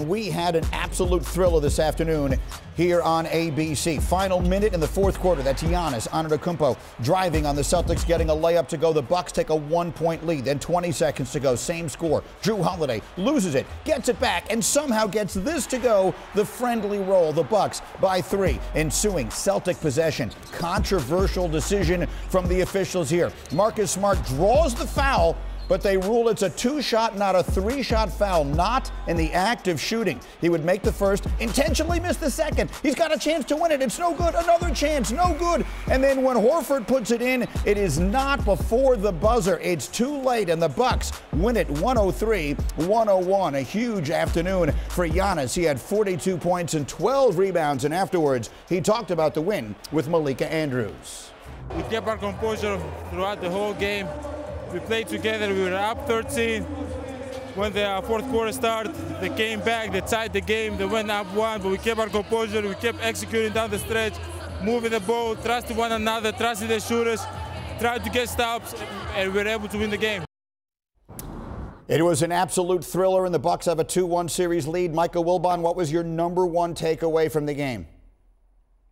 We had an absolute thriller this afternoon here on ABC. Final minute in the fourth quarter. That's Giannis Antetokounmpo driving on the Celtics, getting a layup to go. The Bucks take a 1-point lead. Then 20 seconds to go. Same score. Jrue Holiday loses it, gets it back, and somehow gets this to go. The friendly roll. The Bucks by 3. Ensuing Celtic possession. Controversial decision from the officials here. Marcus Smart draws the foul, but they rule it's a 2-shot, not a 3-shot foul, not in the act of shooting. He would make the first, intentionally miss the second. He's got a chance to win it. It's no good. Another chance, no good. And then when Horford puts it in, it is not before the buzzer. It's too late, and the Bucks win it 103-101. A huge afternoon for Giannis. He had 42 points and 12 rebounds, and afterwards, he talked about the win with Malika Andrews. We kept our composure throughout the whole game. We played together. We were up 13. When the fourth quarter started, they came back, they tied the game, they went up 1, but we kept our composure. We kept executing down the stretch, moving the ball, trusting one another, trusting the shooters, tried to get stops, and we were able to win the game. It was an absolute thriller, and the Bucks have a 2-1 series lead. Michael Wilbon, what was your #1 takeaway from the game?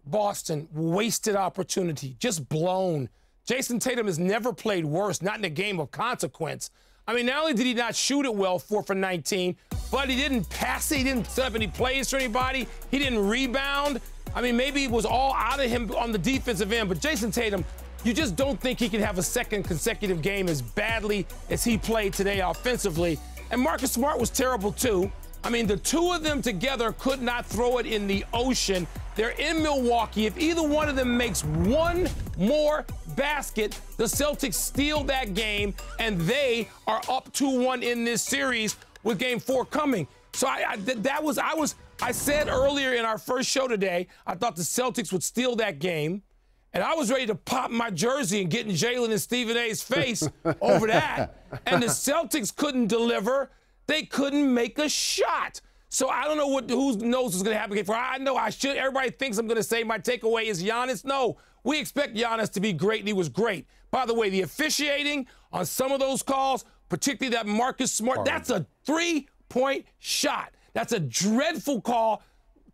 Boston, wasted opportunity, just blown. JAYSON TATUM has never played worse, not in a game of consequence. I mean, not only did he not shoot it well, 4 for 19, but he didn't pass it, he didn't set up any plays for anybody, he didn't rebound. I mean, maybe it was all out of him on the defensive end, but JAYSON TATUM, you just don't think he can have a second consecutive game as badly as he played today offensively. And Marcus Smart was terrible too. I mean, the two of them together could not throw it in the ocean. They're in Milwaukee. If either one of them makes one more basket, the Celtics steal that game, and they are up 2-1 in this series with Game 4 coming. So I said earlier in our first show today, I thought the Celtics would steal that game, and I was ready to pop my jersey and get in Jalen and Stephen A's face over that. And the Celtics couldn't deliver. They couldn't make a shot. So I don't know who knows what's going to happen. I know I should. Everybody thinks I'm going to say my takeaway is Giannis. No, we expect Giannis to be great, and he was great. By the way, the officiating on some of those calls, particularly that Marcus Smart, that's a 3-point shot. That's a dreadful call.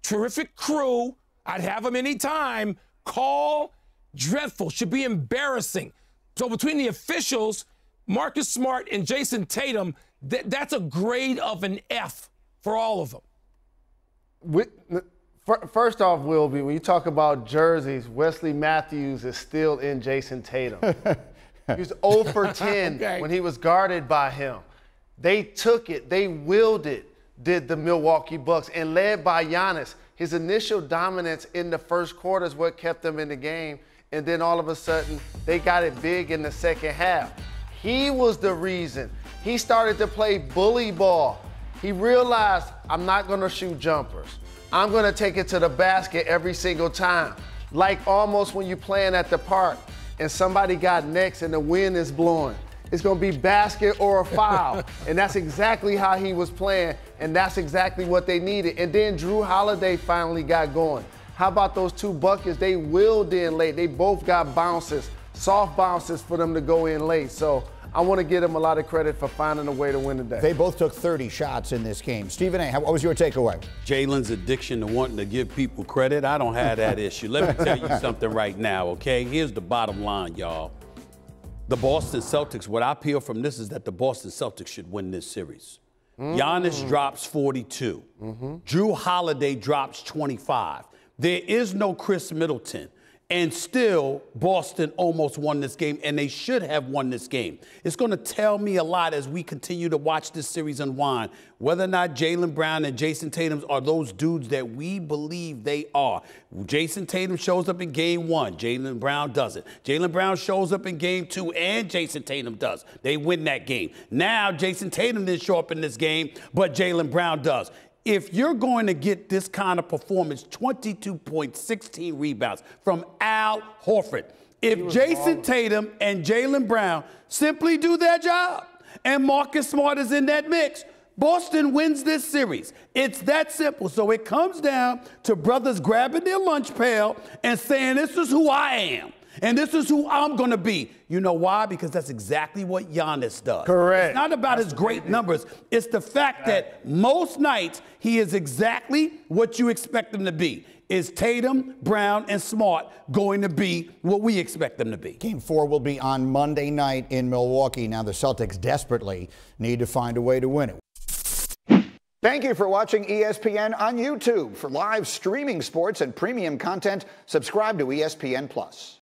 Terrific crew. I'd have them anytime. Call dreadful. Should be embarrassing. So between the officials, Marcus Smart and JAYSON TATUM, that's a grade of an F for all of them. First off, Wilby, when you talk about jerseys, Wesley Matthews is still in JAYSON TATUM. He was 0 for 10 when he was guarded by him. They took it, they willed it, did the Milwaukee Bucks, and led by Giannis. His initial dominance in the first quarter is what kept them in the game, and then all of a sudden, they got it big in the second half. He was the reason. He started to play bully ball. He realized, I'm not going to shoot jumpers. I'm going to take it to the basket every single time. Like almost when you're playing at the park and somebody got next and the wind is blowing. It's going to be basket or a foul. And that's exactly how he was playing, and that's exactly what they needed. And then Jrue Holiday finally got going. How about those 2 buckets? They willed in late. They both got bounces, soft bounces for them to go in late. So I want to give them a lot of credit for finding a way to win today. They both took 30 shots in this game. Stephen A., what was your takeaway? Jalen's addiction to wanting to give people credit. I don't have that issue. Let me tell you something right now, okay? Here's the bottom line, y'all. The Boston Celtics, what I peel from this is that the Boston Celtics should win this series. Giannis drops 42. Jrue Holiday drops 25. There is no Chris Middleton. And still, Boston almost won this game, and they should have won this game. It's going to tell me a lot as we continue to watch this series unwind, whether or not Jaylen Brown and JAYSON TATUM are those dudes that we believe they are. JAYSON TATUM shows up in Game 1. Jaylen Brown doesn't. Jaylen Brown shows up in Game 2, and JAYSON TATUM does. They win that game. Now, JAYSON TATUM didn't show up in this game, but Jaylen Brown does. If you're going to get this kind of performance, 22 points, 16 rebounds from Al Horford, if JAYSON TATUM and Jaylen Brown simply do their job and Marcus Smart is in that mix, Boston wins this series. It's that simple. So it comes down to brothers grabbing their lunch pail and saying, this is who I am. And this is who I'm going to be. You know why? Because that's exactly what Giannis does. Correct. It's not about his great numbers. It's the fact that most nights he is exactly what you expect him to be. Is Tatum, Brown, and Smart going to be what we expect them to be? Game 4 will be on Monday night in Milwaukee. Now the Celtics desperately need to find a way to win it. Thank you for watching ESPN on YouTube. For live streaming sports and premium content, subscribe to ESPN+.